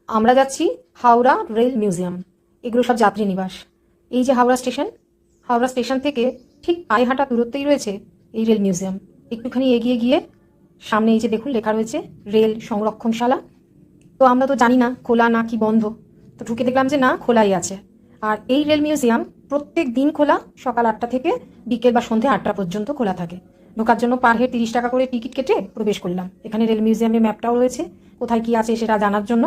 আমরা যাচ্ছি Howrah rail museum. এগুলো সব যাত্রী নিবাস। এই যে হাওড়া স্টেশন থেকে ঠিক পায়ে হাঁটা দূরত্বেই রয়েছে এই রেল মিউজিয়াম। একটুখানি এগিয়ে গিয়ে সামনে এই যে দেখুন লেখা রয়েছে রেল সংরক্ষণশালা। তো আমরা তো জানি না খোলা না কি বন্ধ, তো ঢুকে দেখলাম যে না, খোলাই আছে। আর এই রেল মিউজিয়াম প্রত্যেক দিন খোলা, সকাল 8টা থেকে বিকেল বা সন্ধে 8টা পর্যন্ত খোলা থাকে। ঢোকার জন্য পার হেড 30 টাকা করে টিকিট কেটে প্রবেশ করলাম। এখানে রেল মিউজিয়ামের ম্যাপটাও রয়েছে, কোথায় কি আছে সেটা জানার জন্য।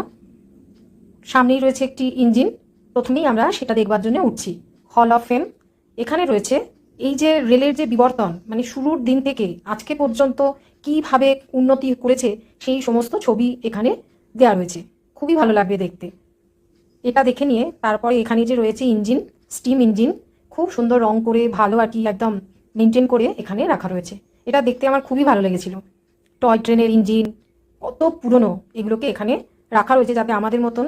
সামনেই রয়েছে একটি ইঞ্জিন, প্রথমেই আমরা সেটা দেখবার জন্য উঠছি। Hall of fame. এখানে রয়েছে এই যে রেলের যে বিবর্তন, মানে শুরুর দিন থেকে আজকে পর্যন্ত কিভাবে উন্নতি করেছে সেই সমস্ত ছবি এখানে দেওয়া রয়েছে। খুবই ভালো লাগবে দেখতে। এটা দেখে নিয়ে তারপরে এখানে যে রয়েছে ইঞ্জিন, স্টিম ইঞ্জিন, খুব সুন্দর রং করে ভালো আর কি একদম মেনটেন করে এখানে রাখা রয়েছে। এটা দেখতে আমার খুবই ভালো লেগেছিল। টয় ট্রেনের ইঞ্জিন কত পুরনো, এগুলোকে এখানে রাখা রয়েছে যাতে আমাদের মতন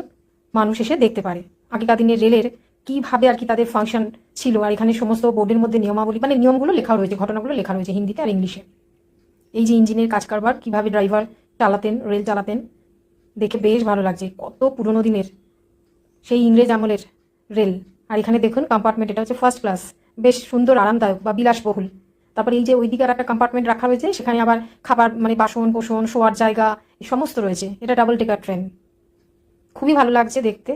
মানুষ এসে দেখতে পারে আগেকার দিনের রেলের কিভাবে আর কি তাদের ফাংশন ছিল। আর এখানে সমস্ত বোর্ডের মধ্যে নিয়মাবলী, মানে নিয়মগুলো লেখা রয়েছে, ঘটনাগুলো লেখা রয়েছে হিন্দিতে আর ইংলিশে। এই যে ইঞ্জিনের কাজ কারবার, কিভাবে ড্রাইভার চালাতেন, রেল চালাতেন, দেখে বেশ ভালো লাগছে। কত পুরনো দিনের সেই ইংরেজ আমলের রেল। আর এখানে দেখুন কম্পার্টমেন্ট, এটা হচ্ছে ফার্স্ট ক্লাস, বেশ সুন্দর আরামদায়ক বা বিলাসবহুল। তারপরে এই যে ওইদিকে আর একটা কম্পার্টমেন্ট রাখা রয়েছে, সেখানে আবার খাবার মানে বাসন কোসন শোয়ার জায়গা এই সমস্ত রয়েছে। এটা ডাবল টেকার ট্রেন, খুবই ভালো লাগছে দেখতে।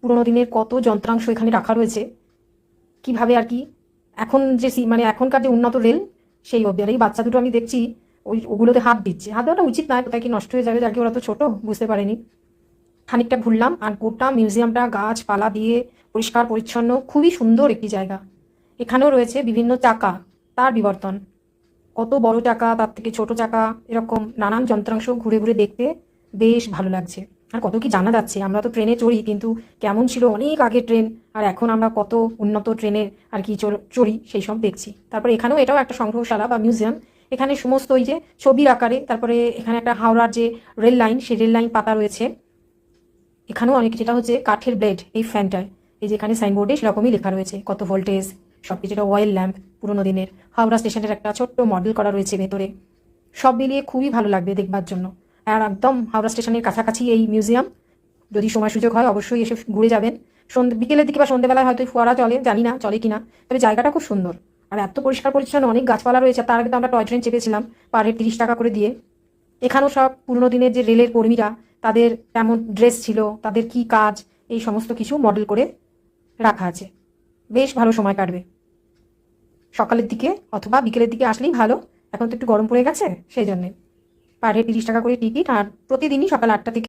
পুরোনো দিনের কত যন্ত্রাংশ এখানে রাখা রয়েছে, কিভাবে আর কি এখন যে মানে এখনকার যে উন্নত রেল সেই অবধি। আর এই বাচ্চা দুটো আমি দেখছি ওগুলোতে হাত দিচ্ছে। হাত দেওয়াটা উচিত নয়, কোথায় কি নষ্ট হয়ে যাবে, যার কি ওরা তো ছোট, বুঝতে পারেনি। খানিকটা ঘুরলাম আর গোটা মিউজিয়ামটা গাছপালা দিয়ে পরিষ্কার পরিচ্ছন্ন, খুবই সুন্দর একটি জায়গা। এখানেও রয়েছে বিভিন্ন চাকা, তার বিবর্তন, কত বড় চাকা, তার থেকে ছোট চাকা, এরকম নানান যন্ত্রাংশ ঘুরে ঘুরে দেখতে বেশ ভালো লাগছে। আর কত কি জানা যাচ্ছে। আমরা তো ট্রেনে চড়ি, কিন্তু কেমন ছিল অনেক আগের ট্রেন, আর এখন আমরা কত উন্নত ট্রেনে আর কি চড়ি সেই সব দেখছি। তারপরে এখানেও এটাও একটা সংগ্রহশালা বা মিউজিয়াম। এখানে সমস্ত ওই যে ছবির আকারে, তারপরে এখানে একটা হাওড়ার যে রেল লাইন, সেই রেল লাইন পাতা রয়েছে। এখানেও অনেক, যেটা হচ্ছে কাঠের ব্লেড এই ফ্যানটায়, এই যে এখানে সাইনবোর্ডে সেরকমই লেখা রয়েছে কত ভোল্টেজ সব কিছু। এটা অয়েল ল্যাম্প, পুরোনো দিনের। হাওড়া স্টেশনের একটা ছোট্ট মডেল করা রয়েছে ভেতরে। সব মিলিয়ে খুবই ভালো লাগবে দেখবার জন্য। আর একদম হাওড়া স্টেশনের কাছাকাছি এই মিউজিয়াম। যদি সময় সুযোগ হয় অবশ্যই এসে ঘুরে যাবেন। বিকেলের দিকে বা সন্ধ্যেবেলায় হয়তো ফোয়ারা চলে, জানি না চলে কিনা, তবে জায়গাটা খুব সুন্দর। আর এত পরিষ্কার পরিচ্ছন্ন, অনেক গাছপালা রয়েছে। তার আগে তো আমরা টয় ট্রেন চেপেছিলাম পার হেড 30 টাকা করে দিয়ে। এখানেও সব পুরোনো দিনের যে রেলের কর্মীরা, তাদের কেমন ড্রেস ছিল, তাদের কি কাজ, এই সমস্ত কিছু মডেল করে রাখা আছে। বেশ ভালো সময় কাটবে সকালের দিকে অথবা বিকেলের দিকে আসলেই ভালো। এখন তো একটু গরম পড়ে গেছে, সেই জন্যে। পার হেড 30 টাকা করে টিকিট, আর প্রতিদিনই সকাল 8টা থেকে